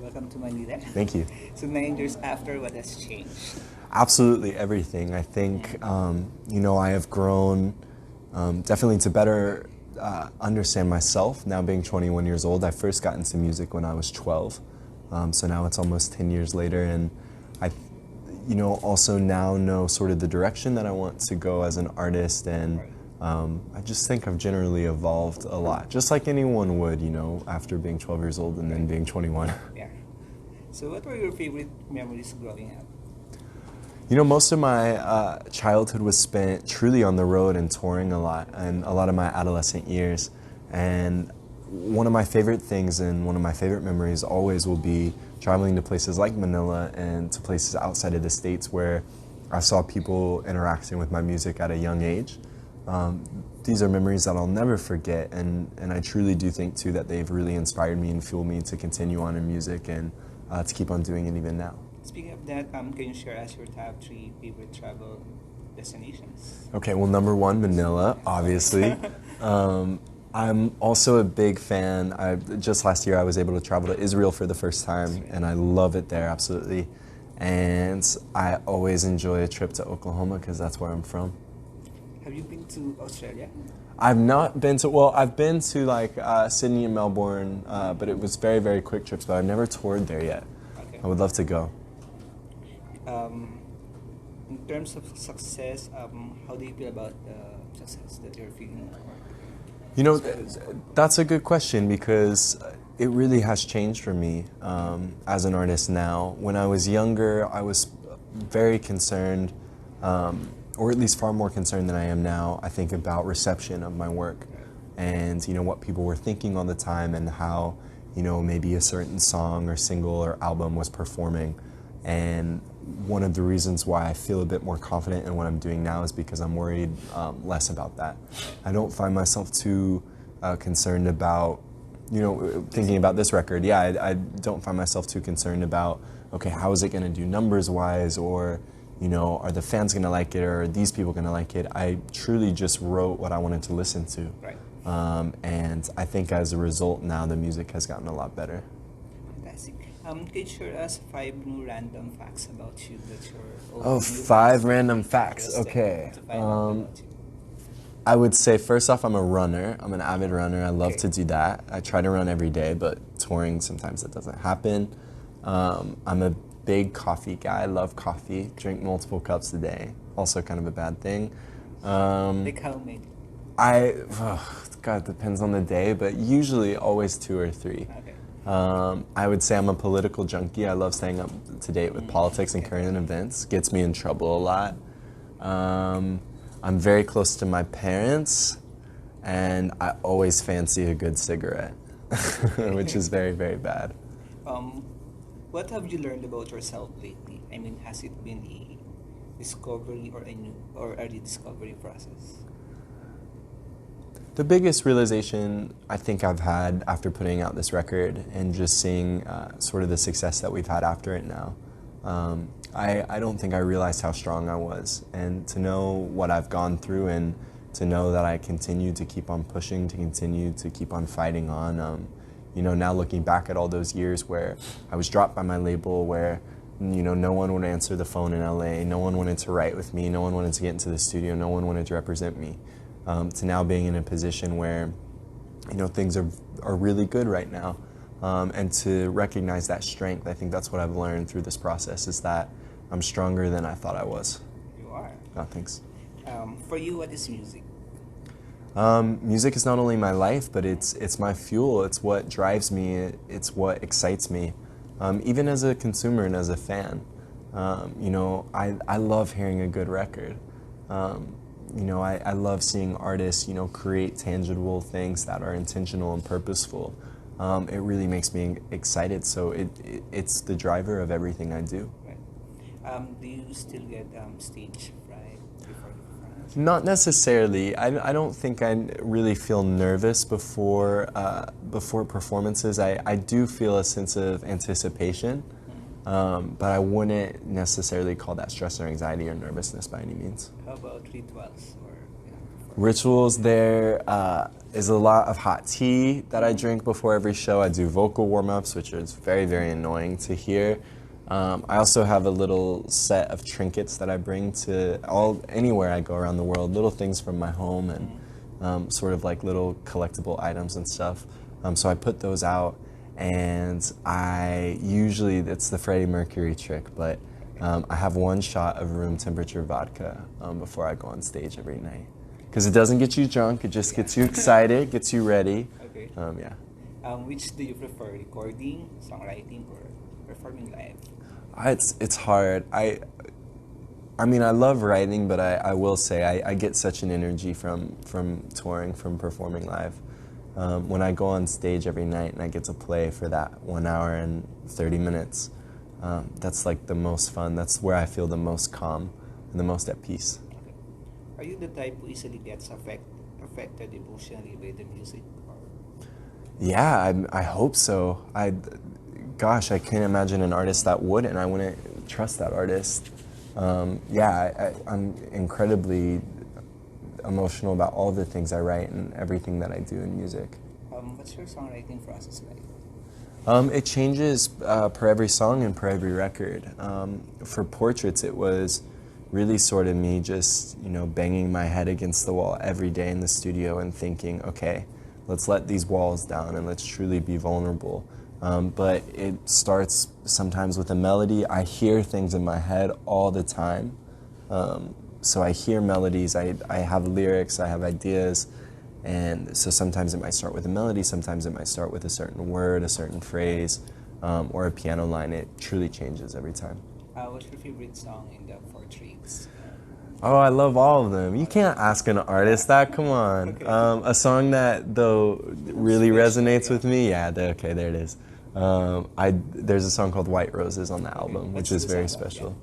Welcome to Manila. Thank you. So 9 years after, what has changed? Absolutely everything. I think, I have grown definitely to better understand myself. Now being 21 years old, I first got into music when I was 12. So now it's almost 10 years later, and I, also now know sort of the direction that I want to go as an artist, and I just think I've generally evolved a lot, just like anyone would, after being 12 years old and then being 21. Yeah. So what were your favorite memories growing up? Most of my childhood was spent truly on the road and touring a lot, and a lot of my adolescent years. And one of my favorite things and one of my favorite memories always will be traveling to places like Manila and to places outside of the States where I saw people interacting with my music at a young age. These are memories that I'll never forget, and I truly do think too that they've really inspired me and fueled me to continue on in music and to keep on doing it even now. Speaking of that, can you share us your top three favorite travel destinations? Okay, well, number one, Manila, obviously. I'm also a big fan. Just last year I was able to travel to Israel for the first time, and I love it there, absolutely. And I always enjoy a trip to Oklahoma because that's where I'm from. Have you been to Australia? I've not been to, I've been to like Sydney and Melbourne, but it was very, very quick trips, but I've never toured there yet. Okay. I would love to go. In terms of success, how do you feel about the success that you're feeling? That's a good question because it really has changed for me as an artist now. When I was younger, I was very concerned, or at least far more concerned than I am now, I think, about reception of my work and, what people were thinking all the time and how, maybe a certain song or single or album was performing. And one of the reasons why I feel a bit more confident in what I'm doing now is because I'm worried less about that. I don't find myself too concerned about, thinking about this record. Yeah, I don't find myself too concerned about, okay, how is it going to do numbers-wise, or, are the fans going to like it, or are these people going to like it? I truly just wrote what I wanted to listen to. Right. And I think as a result now the music has gotten a lot better. Fantastic. Can you share us 5 new random facts about you that you're Oh, 5 random facts. Okay. I would say first off, I'm a runner. I'm an avid runner. I love to do that. I try to run every day, but touring sometimes it doesn't happen. I'm a big coffee guy. I love coffee. Drink multiple cups a day. Also kind of a bad thing. Like how many? God, depends on the day, but usually always 2 or 3. Okay. I would say I'm a political junkie. I love staying up to date with politics and current events. Gets me in trouble a lot. I'm very close to my parents, and I always fancy a good cigarette, which is very, very bad. What have you learned about yourself lately? I mean, has it been a discovery or a new or early discovery process? The biggest realization I think I've had after putting out this record and just seeing sort of the success that we've had after it now, I don't think I realized how strong I was. And to know what I've gone through and to know that I continue to keep on pushing, to continue to keep on fighting on, now looking back at all those years where I was dropped by my label, where no one would answer the phone in LA, no one wanted to write with me, no one wanted to get into the studio, no one wanted to represent me. To now being in a position where, things are really good right now. And to recognize that strength, I think that's what I've learned through this process, is that I'm stronger than I thought I was. You are. Oh, thanks. For you, what is music? Music is not only my life, but it's my fuel. It's what drives me. It's what excites me. Even as a consumer and as a fan, I love hearing a good record. I love seeing artists, create tangible things that are intentional and purposeful. It really makes me excited, so it's the driver of everything I do. Right. Do you still get stage fright before the performance? Not necessarily. I don't think I really feel nervous before performances. I do feel a sense of anticipation, but I wouldn't necessarily call that stress or anxiety or nervousness by any means. How about rituals or Rituals, there is a lot of hot tea that I drink before every show. I do vocal warm-ups, which is very, very annoying to hear. I also have a little set of trinkets that I bring to anywhere I go around the world, little things from my home and sort of like little collectible items and stuff. So I put those out, and it's the Freddie Mercury trick, but I have one shot of room temperature vodka before I go on stage every night. Because it doesn't get you drunk, it just gets you excited, gets you ready. Okay. Yeah. Which do you prefer, recording, songwriting, or performing live? It's hard. I mean, I love writing, but I will say I get such an energy from touring, from performing live. When I go on stage every night and I get to play for that 1 hour and 30 minutes, that's like the most fun. That's where I feel the most calm and the most at peace. Okay. Are you the type who easily gets affected emotionally by the music? Or? Yeah, I hope so. Gosh, I can't imagine an artist that wouldn't. I wouldn't trust that artist. I'm incredibly emotional about all the things I write and everything that I do in music. What's your songwriting process like? It changes per every song and per every record. For Portraits, it was really sort of me just, banging my head against the wall every day in the studio and thinking, okay, let's let these walls down and let's truly be vulnerable. But it starts sometimes with a melody. I hear things in my head all the time. So I hear melodies, I have lyrics, I have ideas. And so sometimes it might start with a melody, sometimes it might start with a certain word, a certain phrase, or a piano line. It truly changes every time. What's your favorite song in the Portraits? Oh, I love all of them. You can't ask an artist that, come on. Okay. A song that, though, really resonates with me, okay, there it is. There's a song called White Roses on the album, which is very special.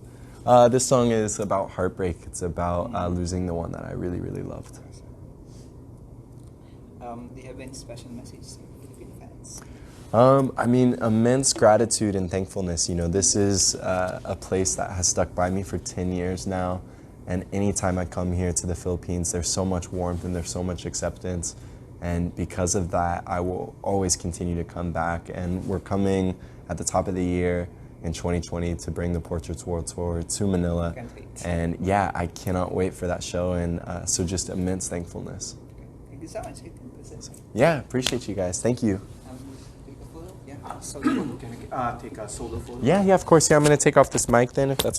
This song is about heartbreak. It's about losing the one that I really, really loved. Do you have any special message to Philippine fans? I mean, immense gratitude and thankfulness. This is a place that has stuck by me for 10 years now. And anytime I come here to the Philippines, there's so much warmth and there's so much acceptance. And because of that, I will always continue to come back. And we're coming at the top of the year in 2020 to bring the Portraits World Tour to Manila. Can't wait. And yeah, I cannot wait for that show. And so just immense thankfulness. Thank you so much. Yeah, appreciate you guys. Thank you. Take a photo? Yeah. So can I take a solo photo? Yeah, of course. Yeah, I'm going to take off this mic then if that's